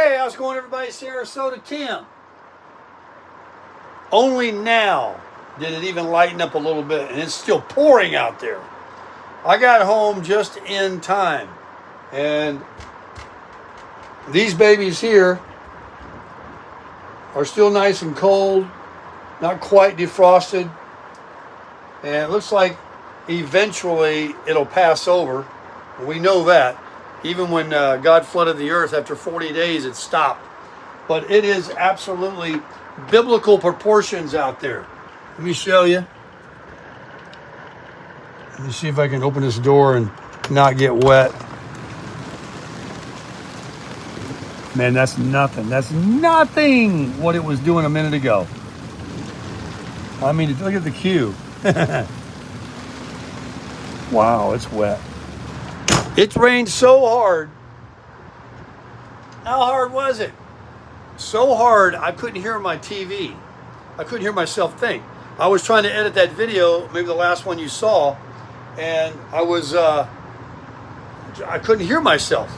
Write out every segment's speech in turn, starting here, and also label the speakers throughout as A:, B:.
A: Hey, how's it going, everybody? Sarasota Tim. Only now did it even lighten up a little bit, and it's still pouring out there. I got home just in time, and these babies here are still nice and cold, not quite defrosted, and it looks like eventually it'll pass over. We know that. Even when God flooded the earth, after 40 days, it stopped. But it is absolutely biblical proportions out there. Let me show you. Let me see if I can open this door and not get wet. Man, that's nothing. That's nothing what it was doing a minute ago. I mean, look at the queue. Wow, it's wet. It rained so hard. How hard was it? So hard, I couldn't hear my TV. I couldn't hear myself think. I was trying to edit that video, maybe the last one you saw, and I couldn't hear myself.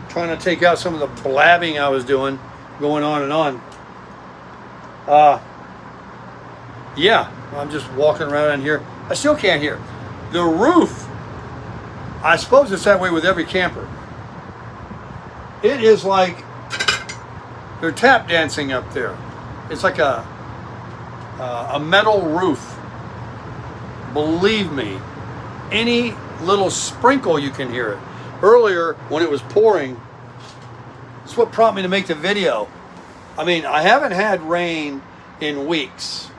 A: Trying to take out some of the blabbing I was doing, going on and on. Yeah, I'm just walking around in here. I still can't hear. The roof, I suppose it's that way with every camper. It is like they're tap dancing up there. It's like a metal roof. Believe me, any little sprinkle you can hear it. Earlier, when it was pouring, it's what prompted me to make the video. I mean, I haven't had rain in weeks,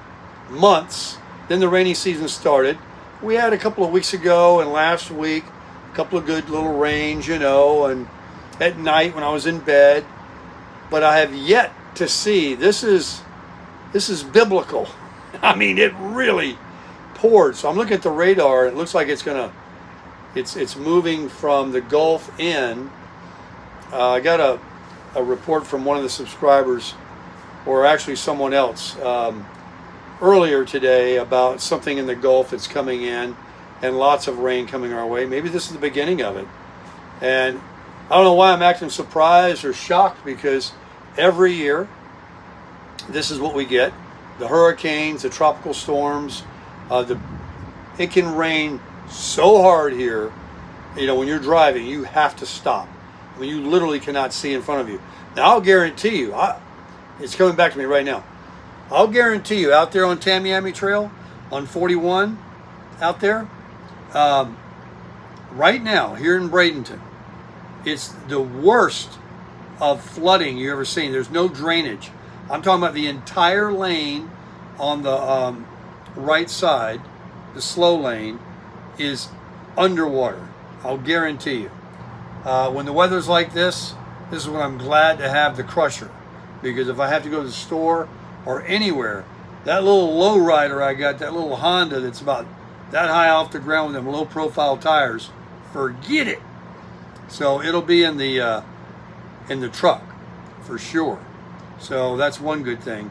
A: months. Then the rainy season started. We had a couple of weeks ago and last week, a couple of good little rains, you know, and at night when I was in bed. But I have yet to see, this is biblical. I mean, it really poured. So I'm looking at the radar. It looks like it's moving from the Gulf in. I got a report from one of the subscribers, or actually someone else, earlier today about something in the Gulf that's coming in and lots of rain coming our way. Maybe this is the beginning of it. And I don't know why I'm acting surprised or shocked, because every year this is what we get. The hurricanes, the tropical storms, it can rain so hard here, you know, when you're driving, you have to stop. I mean, you literally cannot see in front of you. Now, I'll guarantee you, it's coming back to me right now. I'll guarantee you, out there on Tamiami Trail, on 41, out there, right now, here in Bradenton, it's the worst of flooding you ever seen. There's no drainage. I'm talking about the entire lane on the right side, the slow lane, is underwater. I'll guarantee you. When the weather's like this is when I'm glad to have the crusher, because if I have to go to the store or anywhere, that little low rider I got, that little Honda that's about that high off the ground with them low profile tires, forget it. So it'll be in the truck for sure. So that's one good thing.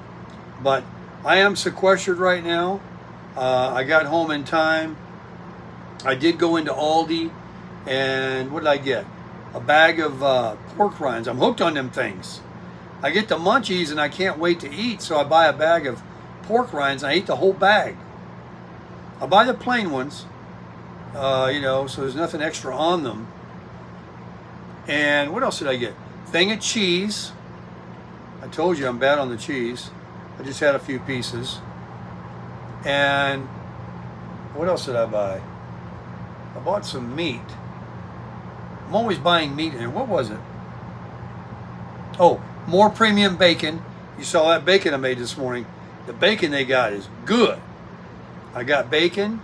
A: But I am sequestered right now. I got home in time. I did go into Aldi, and what did I get? A bag of pork rinds. I'm hooked on them things. I get the munchies and I can't wait to eat, so I buy a bag of pork rinds and I eat the whole bag. I buy the plain ones, you know, so there's nothing extra on them. And what else did I get? Thing of cheese. I told you I'm bad on the cheese. I just had a few pieces. And what else did I buy? I bought some meat. I'm always buying meat. And what was it? Oh, more premium bacon. You saw that bacon I made this morning. The bacon they got is good. I got bacon,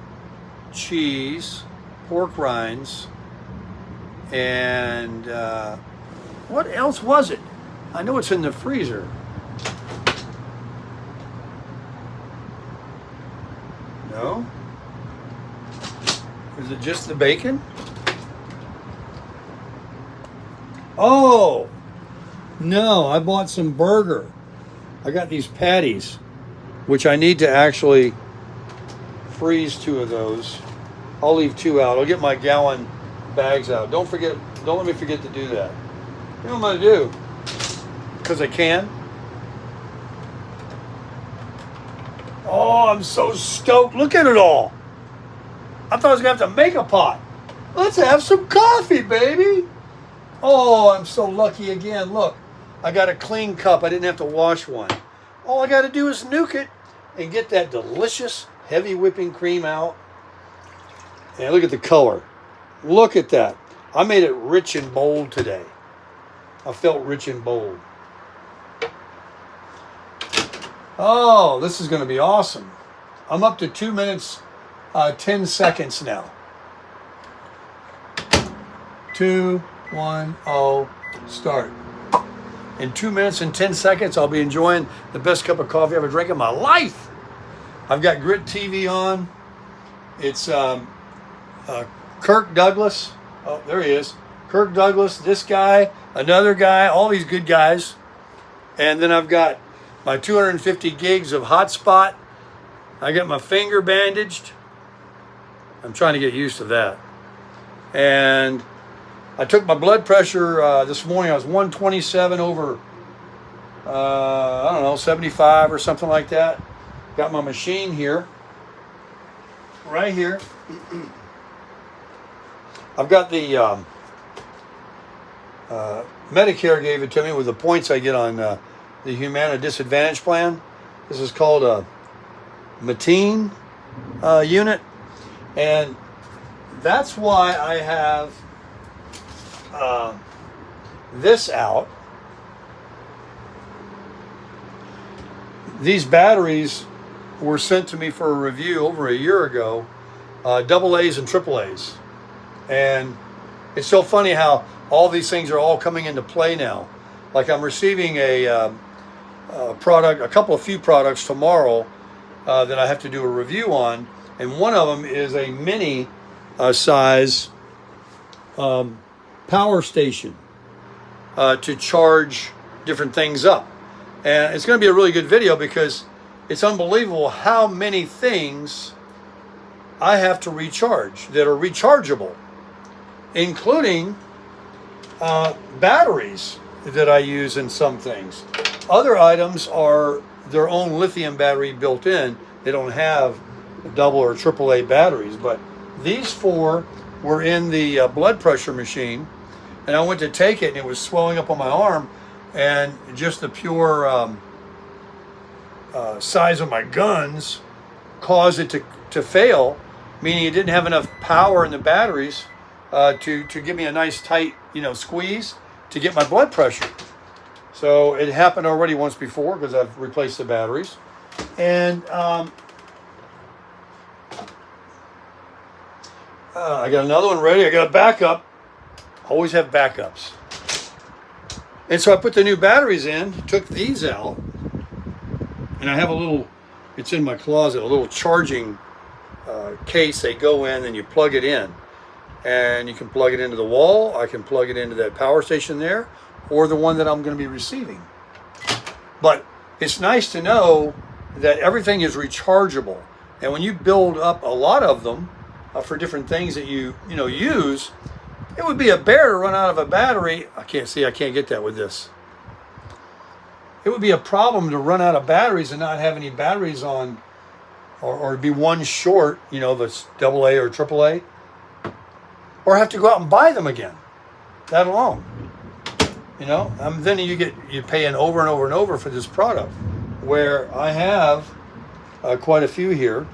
A: cheese, pork rinds, and what else was it? I know it's in the freezer. No? Is it just the bacon? Oh! No, I bought some burger. I got these patties, which I need to actually freeze 2 of those. I'll leave 2 out. I'll get my gallon bags out. Don't let me forget to do that. You know what I'm going to do? because I can. Oh, I'm so stoked. Look at it all. I thought I was going to have to make a pot. Let's have some coffee, baby. Oh, I'm so lucky again. Look, I got a clean cup. I didn't have to wash one. All I got to do is nuke it and get that delicious heavy whipping cream out. And look at the color. Look at that. I made it rich and bold today. I felt rich and bold. Oh, this is going to be awesome. I'm up to 2 minutes, 10 seconds now. 2, 1, 0, start. In 2 minutes and 10 seconds, I'll be enjoying the best cup of coffee I've ever drank in my life. I've got Grit TV on. It's Kirk Douglas. Oh, there he is. Kirk Douglas, this guy, another guy, all these good guys. And then I've got my 250 gigs of hotspot. I got my finger bandaged. I'm trying to get used to that. And I took my blood pressure this morning. I was 127 over, 75 or something like that. Got my machine here. Right here. I've got the Medicare gave it to me with the points I get on the Humana Disadvantage plan. This is called a Mateen unit, and that's why I have this out. These batteries were sent to me for a review over a year ago, double A's and triple A's. And it's so funny how all these things are all coming into play now. Like I'm receiving a product, a few products tomorrow that I have to do a review on. And one of them is a mini size power station to charge different things up. And it's going to be a really good video because it's unbelievable how many things I have to recharge that are rechargeable, including batteries that I use in some things. Other items are their own lithium battery built in. They don't have double or triple A batteries, but these four were in the blood pressure machine, and I went to take it and it was swelling up on my arm, and just the pure size of my guns caused it to fail, meaning it didn't have enough power in the batteries to give me a nice tight, squeeze to get my blood pressure. So it happened already once before because I've replaced the batteries. And I got another one ready. I got a backup. Always have backups. And so I put the new batteries in, took these out, and I have a little, it's in my closet, a little charging case. They go in and you plug it in. And you can plug it into the wall. I can plug it into that power station there, or the one that I'm going to be receiving. But it's nice to know that everything is rechargeable. And when you build up a lot of them for different things that you use, it would be a bear to run out of a battery. I can't get that with this. It would be a problem to run out of batteries and not have any batteries on, or be one short, if it's double A or triple A. Or have to go out and buy them again. That alone. Then you pay over and over and over for this product. Where I have quite a few here,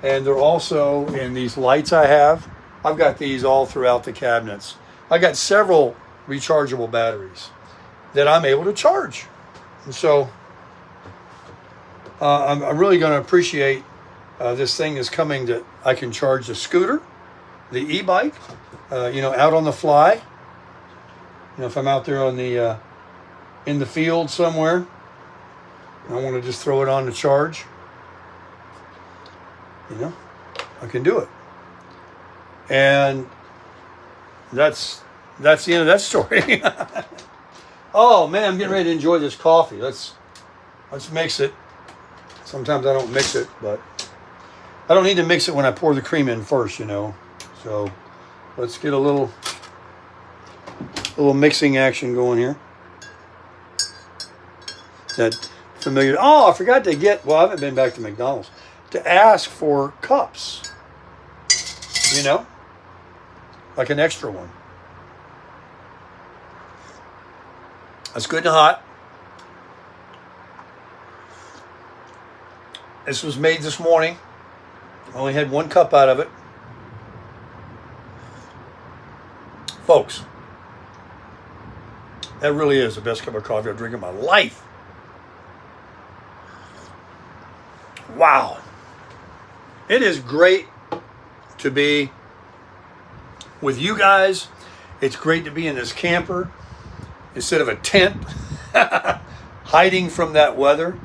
A: and they're also in these lights I have. I've got these all throughout the cabinets. I got several rechargeable batteries that I'm able to charge. And so I'm really going to appreciate this thing is coming that I can charge the scooter, the e-bike, out on the fly. If I'm out there on the in the field somewhere, I want to just throw it on to charge. I can do it. And that's the end of that story. Oh man, I'm getting ready to enjoy this coffee. Let's mix it. Sometimes I don't mix it, but I don't need to mix it when I pour the cream in first, So let's get a little mixing action going here. that familiar. Oh, I forgot to get, well, I haven't been back to McDonald's, to ask for cups, you know, like an extra one. That's good and hot. This was made this morning. I only had one cup out of it. Folks, that really is the best cup of coffee I've drank in my life. Wow. It is great to be with you guys. It's great to be in this camper instead of a tent hiding from that weather.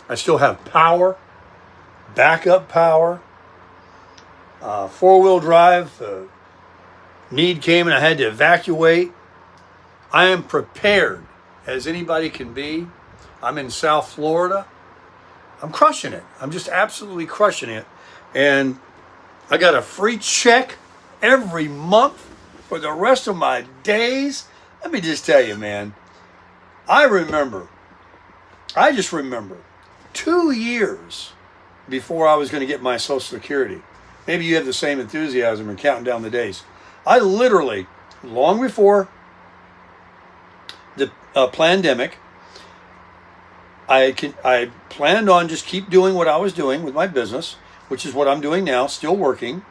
A: I still have power, backup power, 4-wheel drive. Need came and I had to evacuate. I am prepared as anybody can be. I'm in South Florida. I'm crushing it. I'm just absolutely crushing it. And I got a free check every month for the rest of my days. Let me just tell you, man. I just remember 2 years before I was going to get my Social Security. Maybe you have the same enthusiasm and counting down the days. I literally, long before the pandemic, I planned on just keep doing what I was doing with my business, which is what I'm doing now, still working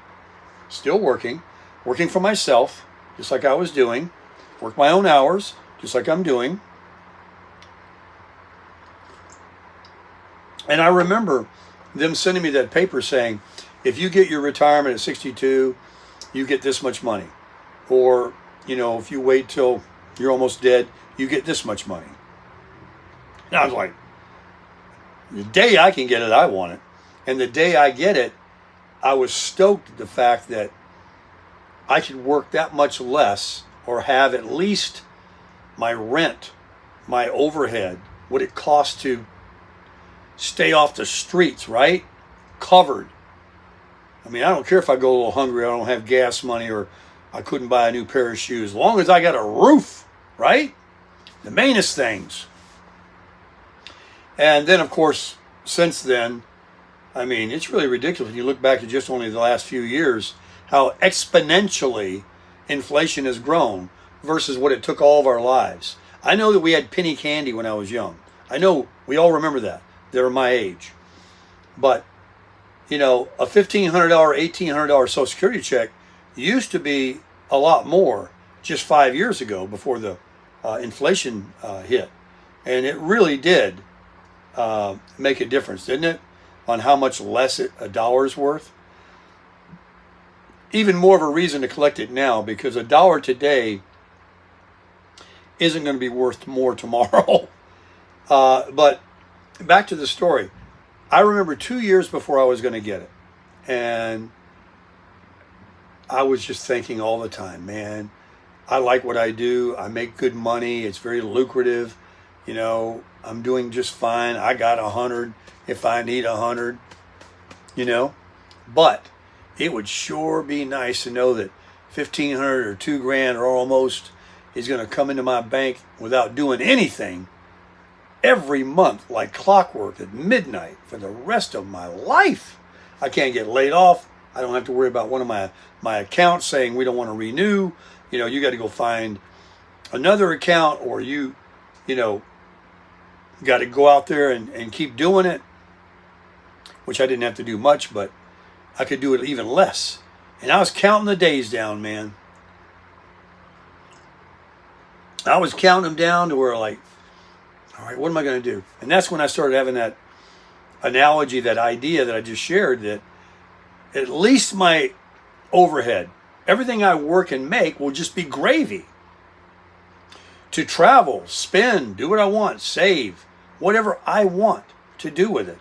A: for myself, just like I was doing, work my own hours, just like I'm doing. And I remember them sending me that paper saying, if you get your retirement at 62, you get this much money. Or, you know, if you wait till you're almost dead, you get this much money. And I was like, the day I can get it, I want it. And the day I get it, I was stoked at the fact that I could work that much less or have at least my rent, my overhead, what it costs to stay off the streets, right? Covered. I mean, I don't care if I go a little hungry, I don't have gas money, or I couldn't buy a new pair of shoes. As long as I got a roof, right? The mainest things. And then, of course, since then, I mean, it's really ridiculous when you look back to just only the last few years, how exponentially inflation has grown versus what it took all of our lives. I know that we had penny candy when I was young. I know we all remember that. They're my age. But, you know, a $1,500, $1,800 Social Security check used to be a lot more just 5 years ago before the inflation hit. And it really did make a difference, didn't it? On how much less a dollar's worth. Even more of a reason to collect it now, because a dollar today isn't going to be worth more tomorrow. But back to the story. I remember 2 years before I was going to get it. And I was just thinking all the time, man, I like what I do. I make good money. It's very lucrative. You know, I'm doing just fine. I got 100 if I need 100, you know. But it would sure be nice to know that 1,500 or $2,000 or almost is going to come into my bank without doing anything every month like clockwork at midnight for the rest of my life. I can't get laid off. I don't have to worry about one of my accounts saying we don't want to renew. You know, you got to go find another account, or you know, got to go out there and keep doing it, which I didn't have to do much, but I could do it even less. And I was counting the days down, man. I was counting them down to where, like, all right, what am I going to do? And that's when I started having that analogy, that idea that I just shared, that at least my overhead, everything I work and make, will just be gravy. To travel, spend, do what I want, save, whatever I want to do with it.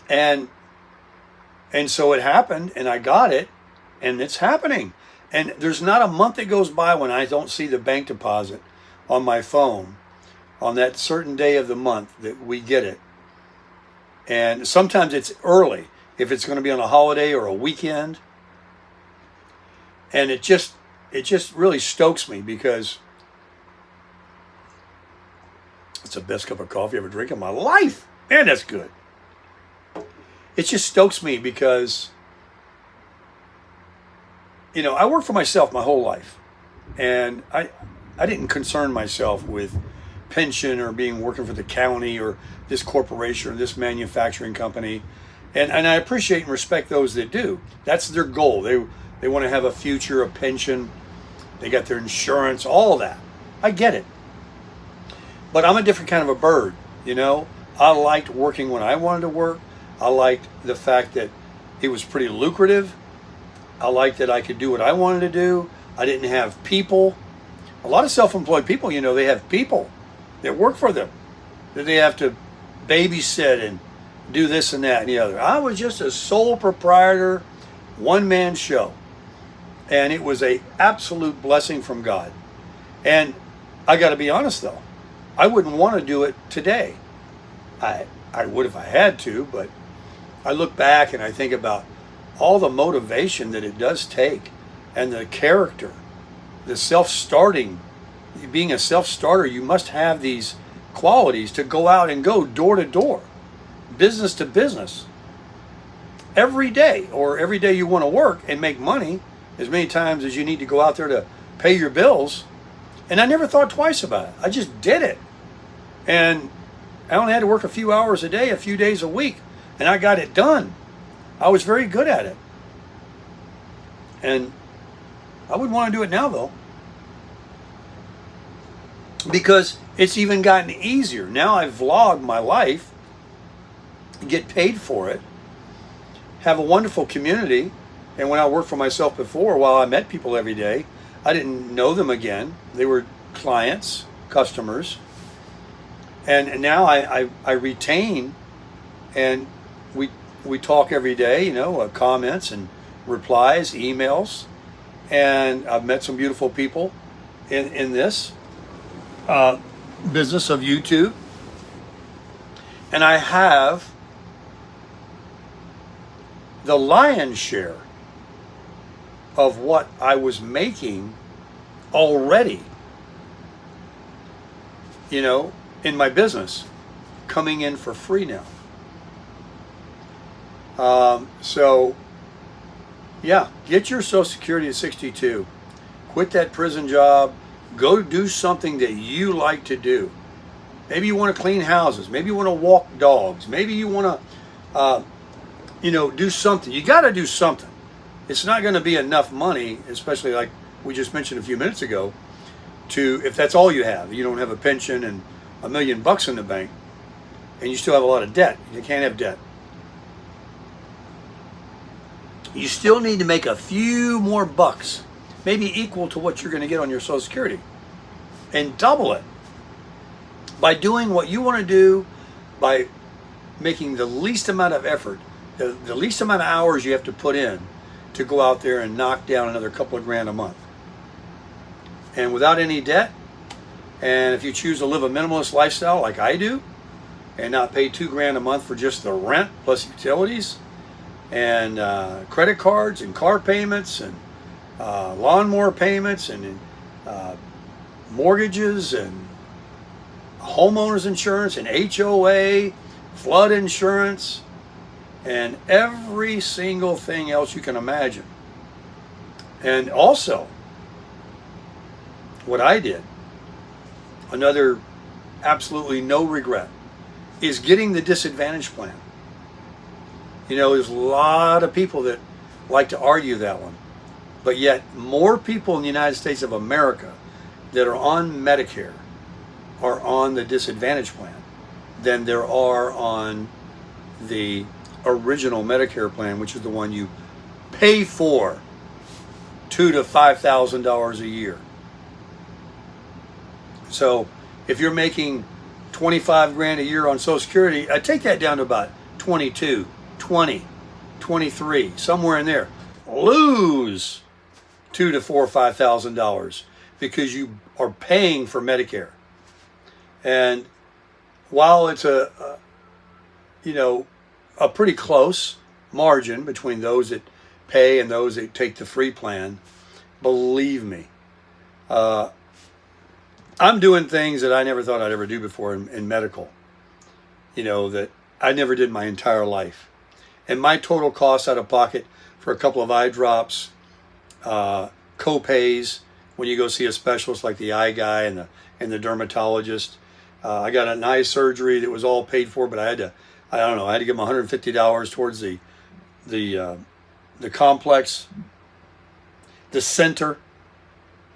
A: And so it happened, and I got it, and it's happening. And there's not a month that goes by when I don't see the bank deposit on my phone on that certain day of the month that we get it. And sometimes it's early, if it's going to be on a holiday or a weekend. And it just really stokes me, because It's the best cup of coffee I ever drink in my life. Man, that's good. It just stokes me because, I worked for myself my whole life. And I didn't concern myself with pension or working for the county or this corporation or this manufacturing company. And I appreciate and respect those that do. That's their goal. They want to have a future, a pension. They got their insurance, all of that. I get it. But I'm a different kind of a bird, I liked working when I wanted to work. I liked the fact that it was pretty lucrative. I liked that I could do what I wanted to do. I didn't have people. A lot of self-employed people, they have people that work for them, that they have to babysit and do this and that and the other. I was just a sole proprietor, one-man show. And it was an absolute blessing from God. And I got to be honest, though. I wouldn't want to do it today. I would if I had to, but I look back and I think about all the motivation that it does take and the character, the self-starting. Being a self-starter, you must have these qualities to go out and go door to door, business to business, every day, or every day you want to work and make money as many times as you need to go out there to pay your bills. And I never thought twice about it. I just did it. And I only had to work a few hours a day, a few days a week, and I got it done. I was very good at it. And I wouldn't want to do it now, though, because it's even gotten easier. Now I vlog my life, get paid for it, have a wonderful community. And when I worked for myself before, while I met people every day, I didn't know them again. They were clients, customers. And now I retain, and we talk every day, comments and replies, emails. And I've met some beautiful people in this business of YouTube. And I have the lion's share of what I was making already, in my business, coming in for free now. So, yeah, get your Social Security at 62. Quit that prison job. Go do something that you like to do. Maybe you want to clean houses. Maybe you want to walk dogs. Maybe you want to, do something. You got to do something. It's not going to be enough money, especially like we just mentioned a few minutes ago, if that's all you have. You don't have a pension and $1 million in the bank, and you still have a lot of debt. You can't have debt. You still need to make a few more bucks, maybe equal to what you're going to get on your Social Security, and double it by doing what you want to do, by making the least amount of effort, the least amount of hours you have to put in to go out there and knock down another couple of grand a month. And without any debt, and if you choose to live a minimalist lifestyle like I do, and not pay $2,000 a month for just the rent plus utilities and credit cards and car payments and lawnmower payments and mortgages and homeowners insurance and HOA, flood insurance, and every single thing else you can imagine. And also, what I did, another absolutely no regret, is getting the disadvantage plan. There's a lot of people that like to argue that one, but yet more people in the United States of America that are on Medicare are on the disadvantage plan than there are on the original Medicare plan, which is the one you pay for $2,000 to $5,000 a year. So if you're making 25 grand a year on Social Security, I take that down to about 22, 20, 23, somewhere in there. Lose $2,000 to $4,000 or $5,000 because you are paying for Medicare. And while it's a pretty close margin between those that pay and those that take the free plan, believe me, I'm doing things that I never thought I'd ever do before in medical, that I never did my entire life. And my total cost out of pocket for a couple of eye drops, co-pays when you go see a specialist like the eye guy and the dermatologist. I got an eye surgery that was all paid for, but I had to give them $150 towards the complex, the center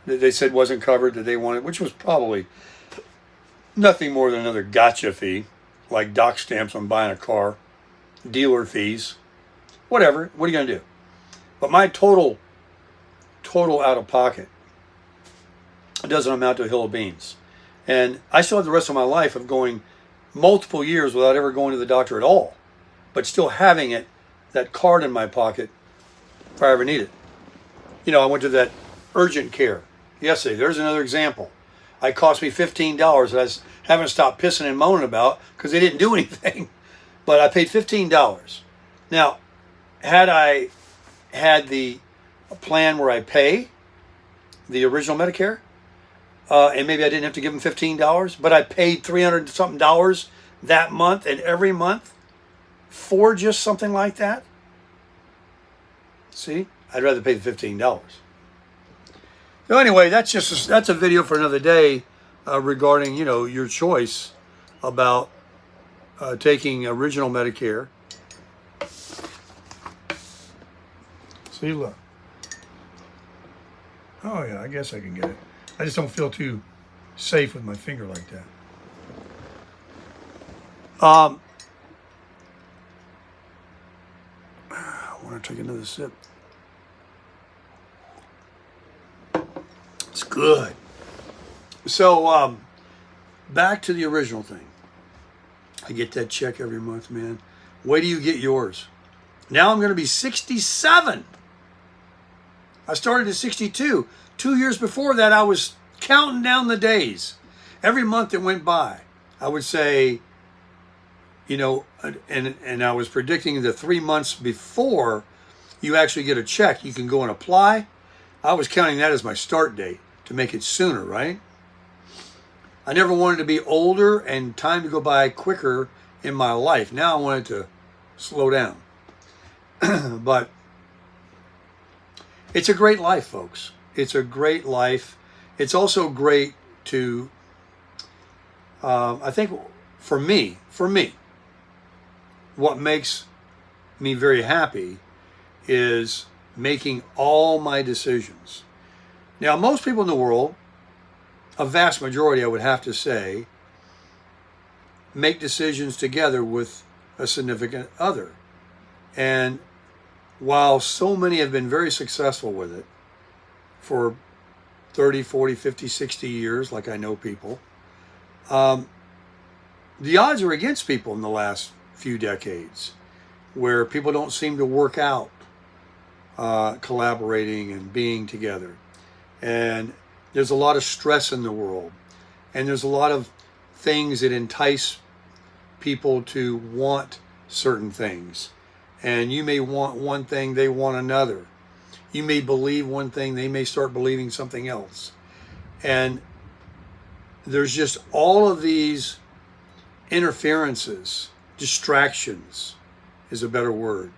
A: that they said wasn't covered that they wanted, which was probably nothing more than another gotcha fee, like doc stamps on buying a car, dealer fees, whatever. What are you going to do? But my total out of pocket doesn't amount to a hill of beans. And I still have the rest of my life of going multiple years without ever going to the doctor at all, but still having that card in my pocket if I ever need it. I went to that urgent care yesterday. There's another example. It cost me $15 that I haven't stopped pissing and moaning about because they didn't do anything. But I paid $15. Now, had I had the plan where I pay the original Medicare, and maybe I didn't have to give them $15, but I paid $300 something that month and every month for just something like that. See, I'd rather pay the $15. So anyway, that's a video for another day regarding your choice about taking original Medicare. See, look. Oh yeah, I guess I can get it. I just don't feel too safe with my finger like that. I want to take another sip. It's good. So, back to the original thing. I get that check every month, man. Wait till you get yours. Now I'm going to be 67. I started at 62. 2 years before that, I was counting down the days. Every month that went by, I would say, and I was predicting the 3 months before you actually get a check, you can go and apply. I was counting that as my start date to make it sooner, right? I never wanted to be older and time to go by quicker in my life. Now I wanted to slow down. But it's a great life, folks. It's a great life. It's also great to, I think for me, what makes me very happy is making all my decisions. Now, most people in the world, a vast majority, I would have to say, make decisions together with a significant other. And while so many have been very successful with it for 30, 40, 50, 60 years, like I know people, the odds are against people in the last few decades where people don't seem to work out collaborating and being together. And there's a lot of stress in the world. And there's a lot of things that entice people to want certain things. And you may want one thing, they want another. You may believe one thing, they may start believing something else. And there's just all of these interferences, distractions is a better word,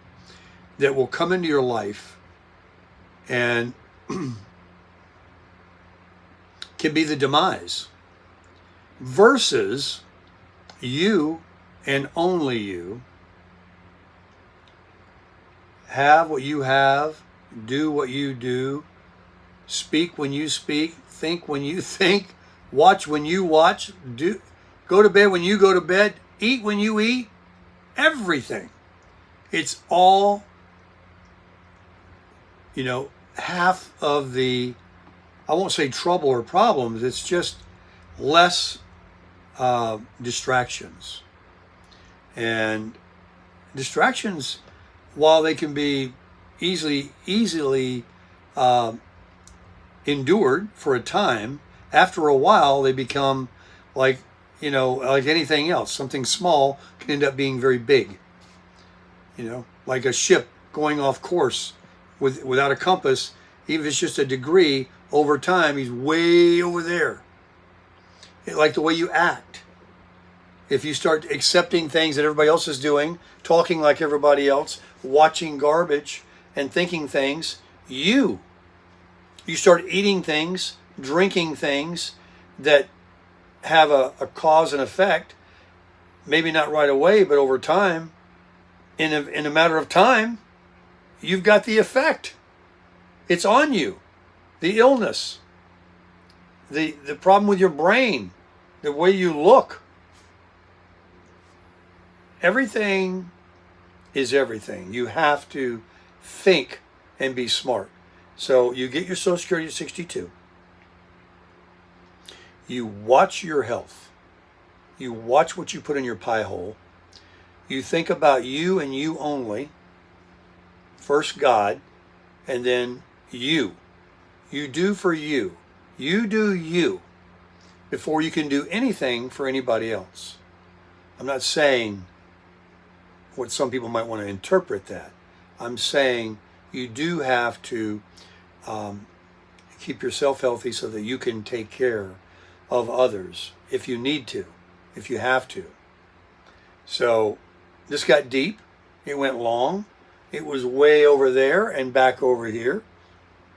A: that will come into your life and can be the demise, versus you and only you have what you have, do what you do, speak when you speak, think when you think, watch when you watch, go to bed when you go to bed, eat when you eat, everything. It's all, half of the, I won't say trouble or problems, it's just less distractions. And distractions, while they can be easily endured for a time, after a while they become like anything else. Something small can end up being very big. Like a ship going off course without a compass, even if it's just a degree, over time he's way over there. like the way you act. If you start accepting things that everybody else is doing, talking like everybody else, watching garbage and thinking things, you start eating things, drinking things that have a cause and effect, maybe not right away, but over time, in a matter of time, you've got the effect. It's on you. The illness, the problem with your brain, the way you look. Everything is everything. You have to think and be smart. So you get your Social Security at 62. You watch your health. You watch what you put in your pie hole. You think about you and you only. First God, and then you. You do for you. You do you before you can do anything for anybody else. I'm not saying what some people might want to interpret that. I'm saying you do have to keep yourself healthy so that you can take care of others if you need to, if you have to. So this got deep. It went long. It was way over there and back over here.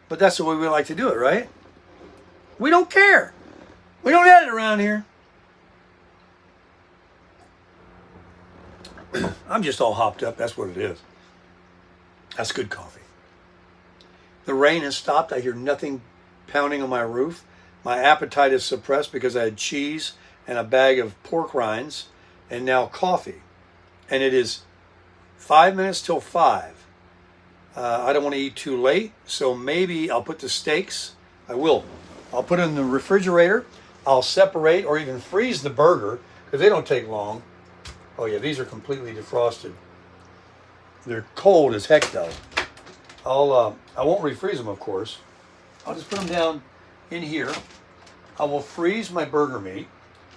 A: But that's the way we like to do it, right? We don't care. We don't edit around here. I'm just all hopped up. That's what it is. That's good coffee. The rain has stopped. I hear nothing pounding on my roof. My appetite is suppressed because I had cheese and a bag of pork rinds and now coffee. And it is 5 minutes till 5. I don't want to eat too late, so maybe I'll put the steaks. I will. I'll put it in the refrigerator. I'll separate or even freeze the burger because they don't take long. Oh yeah, these are completely defrosted. They're cold as heck though. I won't refreeze them, of course. I'll just put them down in here. I will freeze my burger meat.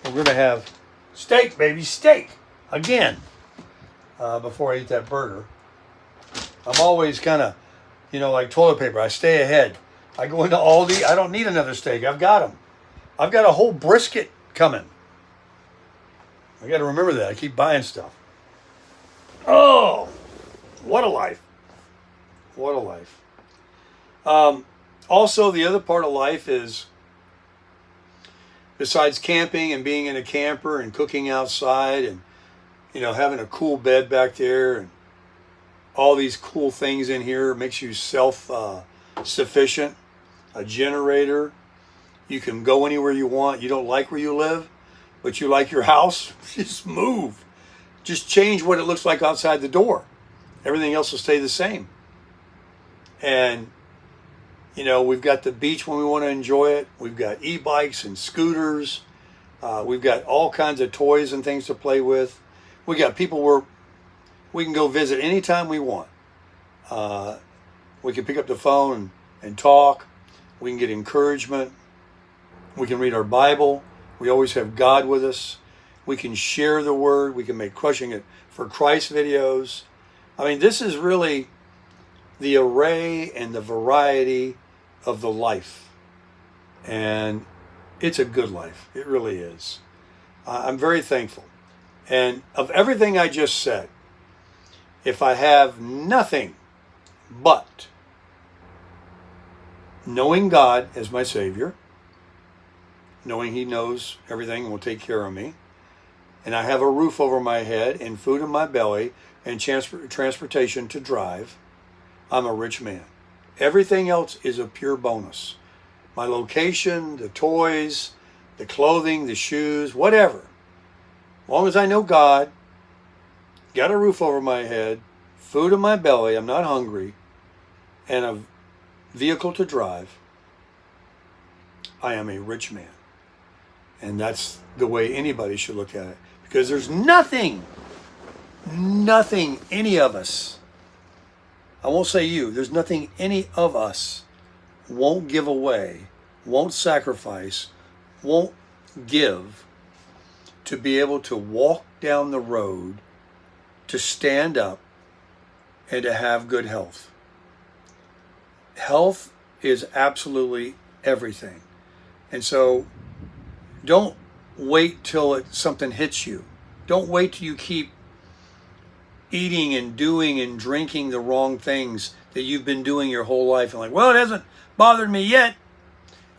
A: We're going to have steak, baby, steak again before I eat that burger. I'm always kind of, like toilet paper. I stay ahead. I go into Aldi. I don't need another steak. I've got them. I've got a whole brisket coming. I got to remember that. I keep buying stuff. Oh, what a life. What a life. Also, the other part of life is, besides camping and being in a camper and cooking outside and, having a cool bed back there and all these cool things in here, makes you self-sufficient, a generator. You can go anywhere you want. You don't like where you live, but you like your house. Just move. Just change what it looks like outside the door. Everything else will stay the same. And, we've got the beach when we want to enjoy it. We've got e-bikes and scooters. We've got all kinds of toys and things to play with. We got people where we can go visit anytime we want. We can pick up the phone and talk. We can get encouragement. We can read our Bible. We always have God with us. We can share the word. We can make Crushing It for Christ videos. I mean, this is really the array and the variety of the life. And it's a good life. It really is. I'm very thankful. And of everything I just said, if I have nothing but knowing God as my Savior, knowing He knows everything and will take care of me, and I have a roof over my head and food in my belly and transportation to drive, I'm a rich man. Everything else is a pure bonus. My location, the toys, the clothing, the shoes, whatever. As long as I know God, got a roof over my head, food in my belly, I'm not hungry, and a vehicle to drive, I am a rich man. And that's the way anybody should look at it. Because there's nothing any of us, I won't say you, there's nothing any of us won't give away, won't sacrifice, won't give to be able to walk down the road, to stand up, and to have good health. Health is absolutely everything. And so don't wait till something hits you. Don't wait till you keep eating and doing and drinking the wrong things that you've been doing your whole life. And like, well, it hasn't bothered me yet.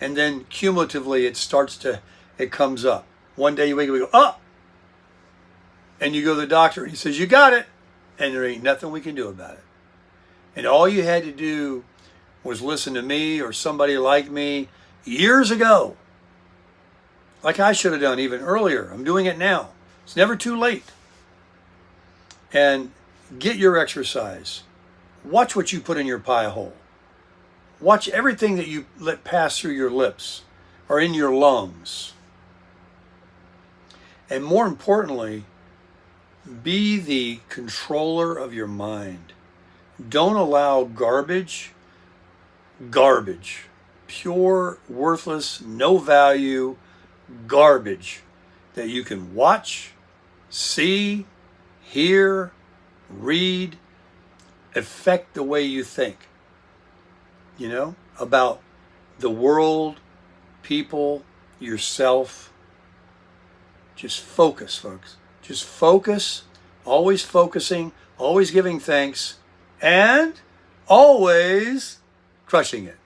A: And then cumulatively it comes up. One day you wake up and go, oh! And you go to the doctor and he says, you got it. And there ain't nothing we can do about it. And all you had to do was listen to me or somebody like me years ago. Like I should have done even earlier. I'm doing it now. It's never too late. And get your exercise. Watch what you put in your pie hole. Watch everything that you let pass through your lips or in your lungs. And more importantly, be the controller of your mind. Don't allow garbage, pure, worthless, no value garbage that you can watch, see, hear, read, affect the way you think, about the world, people, yourself. Just focus, folks. Just focus, always focusing, always giving thanks, and always crushing it.